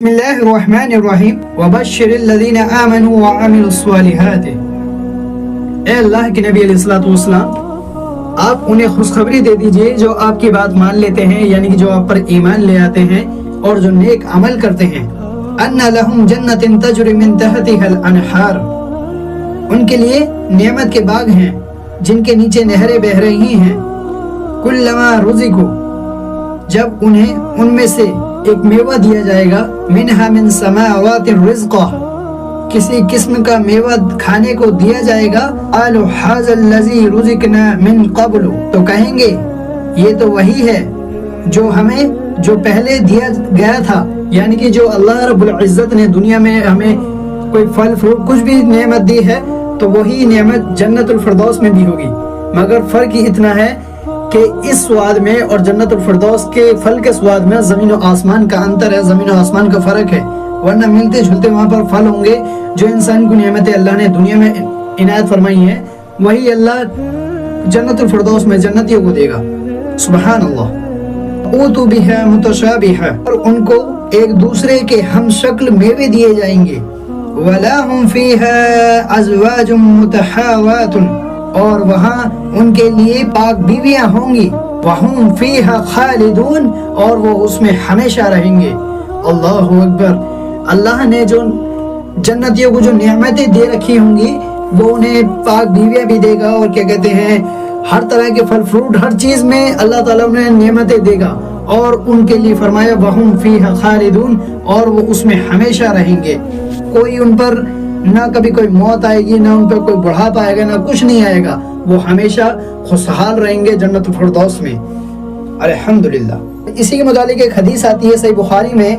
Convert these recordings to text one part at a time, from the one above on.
بسم اللہ الرحمن الرحیم وبشر الذین آمنوا وعملوا الصالحات۔ اے اللہ کے نبی علیہ الصلوۃ والسلام، آپ انہیں خوشخبری دے دیجئے جو آپ کی بات مان لیتے ہیں، یعنی کہ جو آپ پر ایمان لے آتے ہیں اور جو نیک عمل کرتے ہیں۔ ان لہم جنت تجری من تحتها الانہار، ان کے لیے نعمت کے باغ ہیں جن کے نیچے نہریں بہہ رہی ہیں۔ کلما رزقوا، جب انہیں ان میں سے ایک میوہ دیا جائے گا، منہا من سماوات الرزق، کسی قسم کا میوہ کھانے کو دیا جائے گا، قالوا ھذا الذی رزقنا من قبل، تو کہیں گے یہ تو وہی ہے جو پہلے دیا گیا تھا، یعنی کہ جو اللہ رب العزت نے دنیا میں ہمیں کوئی پھل فروٹ کچھ بھی نعمت دی ہے تو وہی نعمت جنت الفردوس میں بھی ہوگی، مگر فرق ہی اتنا ہے کہ اس سواد میں اور جنت الفردوس کے پھل کے سواد میں زمین و آسمان کا انتر ہے، زمین و آسمان کا فرق ہے، ورنہ ملتے جھلتے وہاں پر پھل ہوں گے۔ جو انسان کو نعمتیں اللہ نے دنیا میں عنایت فرمائی ہیں وہی اللہ جنت الفردوس میں جنتیوں کو دے گا۔ سبحان اللہ۔ اوتوا بها متشابہا، اور ان کو ایک دوسرے کے ہم شکل میوے دیے جائیں گے۔ وَلَهُمْ فِيهَا أَزْوَاجٌ مُتَحَاوَاتٌ، اور وہاں ان کے لیے پاک بیویاں ہوں گی۔ وَهُمْ فِيهَا خَالِدُونَ، اور وہ اس میں ہمیشہ رہیں گے۔ اللہ اکبر۔ اللہ نے جو جنتیوں کو جو نعمتیں دے رکھی ہوں گی وہ انہیں پاک بیویاں بھی دے گا، اور کیا کہتے ہیں ہر طرح کے پھل فروٹ، ہر چیز میں اللہ تعالیٰ انہیں نعمتیں دے گا، اور ان کے لیے فرمایا وَهُمْ فِيهَا خَالِدُونَ، اور وہ اس میں ہمیشہ رہیں گے۔ کوئی ان پر نہ کبھی کوئی موت آئے گی، نہ ان پر کوئی بڑھاپا آئے گا، نہ کچھ نہیں آئے گا، وہ ہمیشہ خوشحال رہیں گے جنت الفردوس میں۔ الحمدللہ۔ اسی کے متعلق ایک حدیث آتی ہے صحیح بخاری میں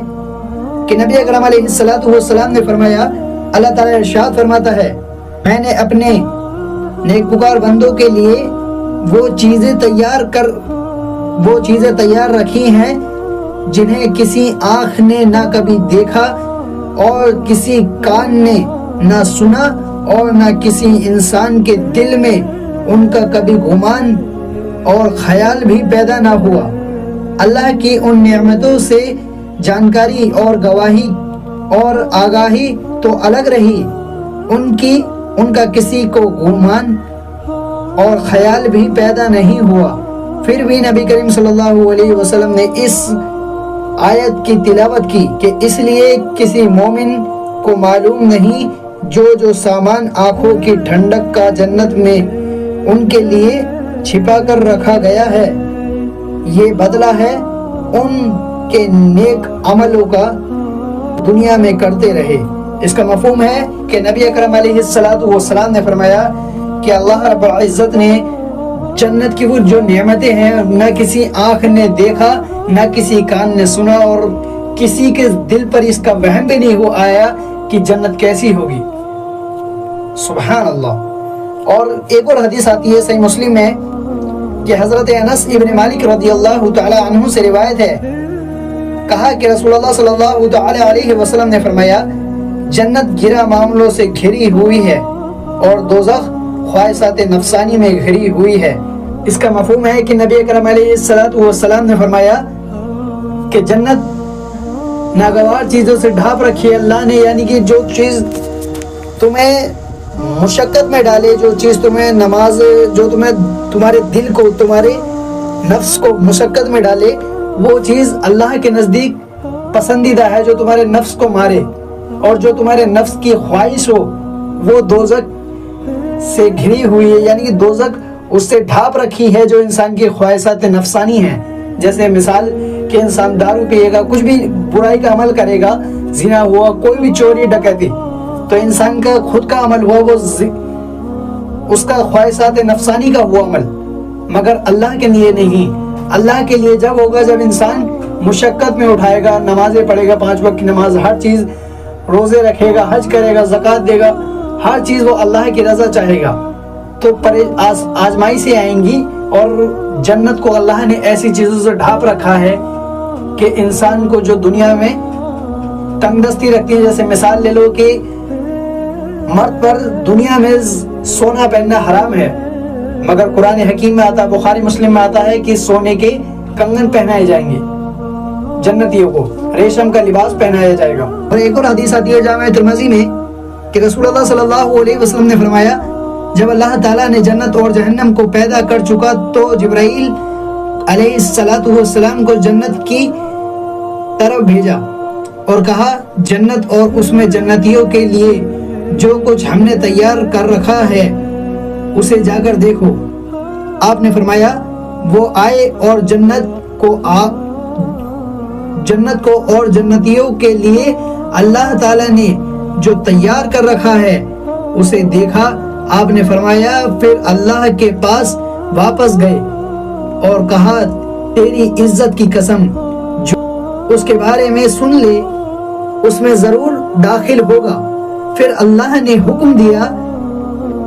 کہ نبی اکرم علیہ الصلوۃ والسلام نے فرمایا، اللہ تعالیٰ ارشاد فرماتا ہے، میں نے اپنے نیکوکار بندوں کے لیے وہ چیزیں تیار رکھی ہیں جنہیں کسی آنکھ نے نہ کبھی دیکھا اور کسی کان نے نہ سنا اور نہ کسی انسان کے دل میں ان کا کبھی گمان اور خیال بھی پیدا نہ ہوا۔ اللہ کی ان نعمتوں سے جانکاری اور گواہی اور آگاہی تو الگ رہی، ان کا کسی کو گمان اور خیال بھی پیدا نہیں ہوا، پھر بھی نبی کریم صلی اللہ علیہ وسلم نے اس آیت کی تلاوت کی کہ اس لیے کسی مومن کو معلوم نہیں جو سامان آنکھوں کی ٹھنڈک کا جنت میں ان کے لیے چھپا کر رکھا گیا ہے، یہ بدلہ ہے ان کے نیک عملوں کا دنیا میں کرتے رہے۔ اس کا مفہوم ہے کہ نبی اکرم علیہ الصلوۃ والسلام نے فرمایا کہ اللہ رب العزت نے جنت کی وہ جو نعمتیں ہیں نہ کسی آنکھ نے دیکھا، نہ کسی کان نے سنا، اور کسی کے دل پر اس کا وہم بھی نہیں آیا کہ جنت کیسی ہوگی۔ سبحان اللہ۔ اور ایک اور حدیث آتی ہے صحیح مسلم میں کہ حضرت انس ابن مالک رضی اللہ تعالی عنہ سے روایت ہے، کہا کہ رسول اللہ صلی اللہ تعالی علیہ وسلم نے فرمایا، جنت گرا معاملوں سے گھری ہوئی ہے اور دوزخ خواہشات نفسانی میں گھری ہوئی ہے۔ اس کا مفہوم ہے کہ نبی اکرم علیہ الصلوۃ والسلام نے فرمایا کہ جنت ناگوار چیزوں سے ڈھانپ رکھی ہے اللہ نے، یعنی کہ جو چیز تمہیں مشقت میں ڈالے، جو چیز تمہیں نماز، جو تمہارے دل کو، تمہارے نفس کو مشقت میں ڈالے، وہ چیز اللہ کے نزدیک پسندیدہ ہے، جو تمہارے نفس کو مارے، اور جو تمہارے نفس کی خواہش ہو وہ دوزخ سے گھری ہوئی ہے، یعنی کہ دوزخ اس سے ڈھانپ رکھی ہے جو انسان کی خواہشات نفسانی ہیں۔ جیسے مثال کہ انسان دارو پیے گا، کچھ بھی برائی کا عمل کرے گا، زنا ہوا، کوئی بھی چوری ڈکیتی، تو انسان کا خود کا عمل ہوا، وہ اس کا خواہشات نفسانی کا ہوا عمل، مگر اللہ کے لیے نہیں۔ اللہ کے لیے جب ہوگا جب انسان مشقت میں اٹھائے گا، نمازیں پڑھے گا، 5 وقت کی نماز، ہر چیز، روزے رکھے گا، حج کرے گا، زکوٰۃ دے گا، ہر چیز وہ اللہ کی رضا چاہے گا، تو آزمائشیں آئیں گی، اور جنت کو اللہ نے ایسی چیزوں سے ڈھانپ رکھا ہے کہ انسان کو جو دنیا میں تنگ دستی رکھتی ہے، جیسے مثال لے لو کہ مرد پر دنیا میں سونا پہننا حرام ہے، مگر قرآن حکیم میں آتا ہے، بخاری مسلم میں آتا ہے کہ سونے کے کنگن پہنائے جائیں گے، جنتیوں کو ریشم کا لباس پہنایا جائے گا۔ اور ایک اور حدیث آتی ہے جامع ترمذی میں کہ رسول اللہ صلی اللہ علیہ وسلم نے فرمایا جب اللہ تعالیٰ نے جنت اور جہنم کو پیدا کر چکا تو جبرائیل علیہ السلام کو جنت کی طرف بھیجا اور کہا جنت اور اس میں جنتیوں کے لیے جو کچھ ہم نے تیار کر رکھا ہے اسے جا کر دیکھو۔ آپ نے فرمایا وہ آئے اور جنت کو اور جنتیوں کے لیے اللہ تعالیٰ نے جو تیار کر رکھا ہے اسے دیکھا۔ آپ نے فرمایا پھر اللہ کے پاس واپس گئے اور کہا تیری عزت کی قسم جو اس کے بارے میں سن لے اس میں ضرور داخل ہوگا۔ پھر اللہ نے حکم دیا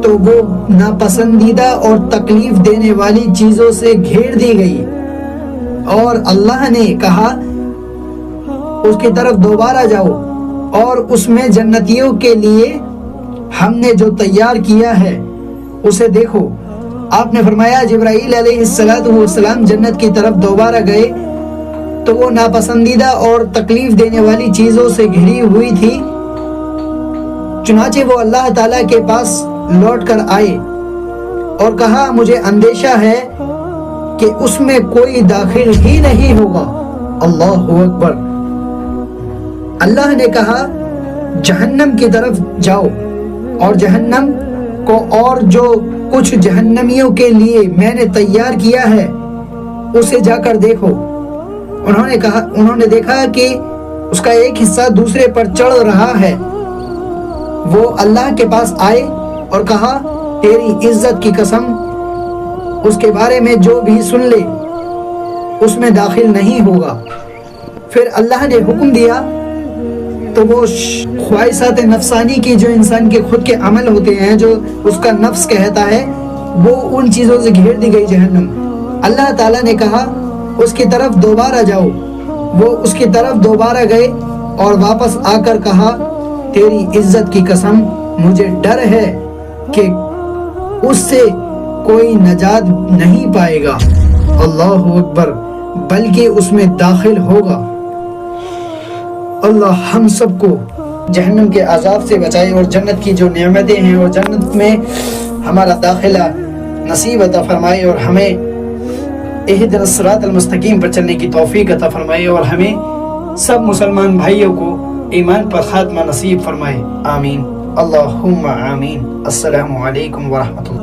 تو وہ ناپسندیدہ اور تکلیف دینے والی چیزوں سے گھیر دی گئی، اور اللہ نے کہا اس کی طرف دوبارہ جاؤ اور اس میں جنتیوں کے لیے ہم نے جو تیار کیا ہے اسے دیکھو۔ آپ نے فرمایا جبرائیل علیہ السلام جنت کی طرف دوبارہ گئے تو وہ ناپسندیدہ اور تکلیف دینے والی چیزوں سے گھری ہوئی تھی، چنانچہ وہ اللہ تعالیٰ کے پاس لوٹ کر آئے اور کہا مجھے اندیشہ ہے کہ اس میں کوئی داخل ہی نہیں ہوگا۔ اللہ اکبر۔ اللہ نے کہا جہنم کی طرف جاؤ اور جہنم کو اور جو کچھ جہنمیوں کے لیے میں نے تیار کیا ہے اسے جا کر دیکھو۔ انہوں نے دیکھا کہ اس کا ایک حصہ دوسرے پر چڑھ رہا ہے۔ وہ اللہ کے پاس آئے اور کہا تیری عزت کی قسم اس کے بارے میں جو بھی سن لے اس میں داخل نہیں ہوگا۔ پھر اللہ نے حکم دیا تو وہ خواہشات نفسانی کی جو انسان کے خود کے عمل ہوتے ہیں، جو اس کا نفس کہتا ہے، وہ ان چیزوں سے گھیر دی گئی جہنم۔ اللہ تعالیٰ نے کہا اس کی طرف دوبارہ جاؤ۔ وہ اس کی طرف دوبارہ گئے اور واپس آ کر کہا تیری عزت کی قسم مجھے ڈر ہے کہ اس سے کوئی نجات نہیں پائے گا، اللہ اکبر، بلکہ اس میں داخل ہوگا۔ اللہ ہم سب کو جہنم کے عذاب سے بچائے اور جنت کی جو نعمتیں ہیں اور جنت میں ہمارا داخلہ نصیب عطا فرمائے اور ہمیں اہدنا الصراط المستقیم پر چلنے کی توفیق عطا فرمائے اور ہمیں سب مسلمان بھائیوں کو ایمان پر خاتمہ نصیب فرمائے، آمین، اللہم آمین۔ السلام علیکم ورحمۃ اللہ۔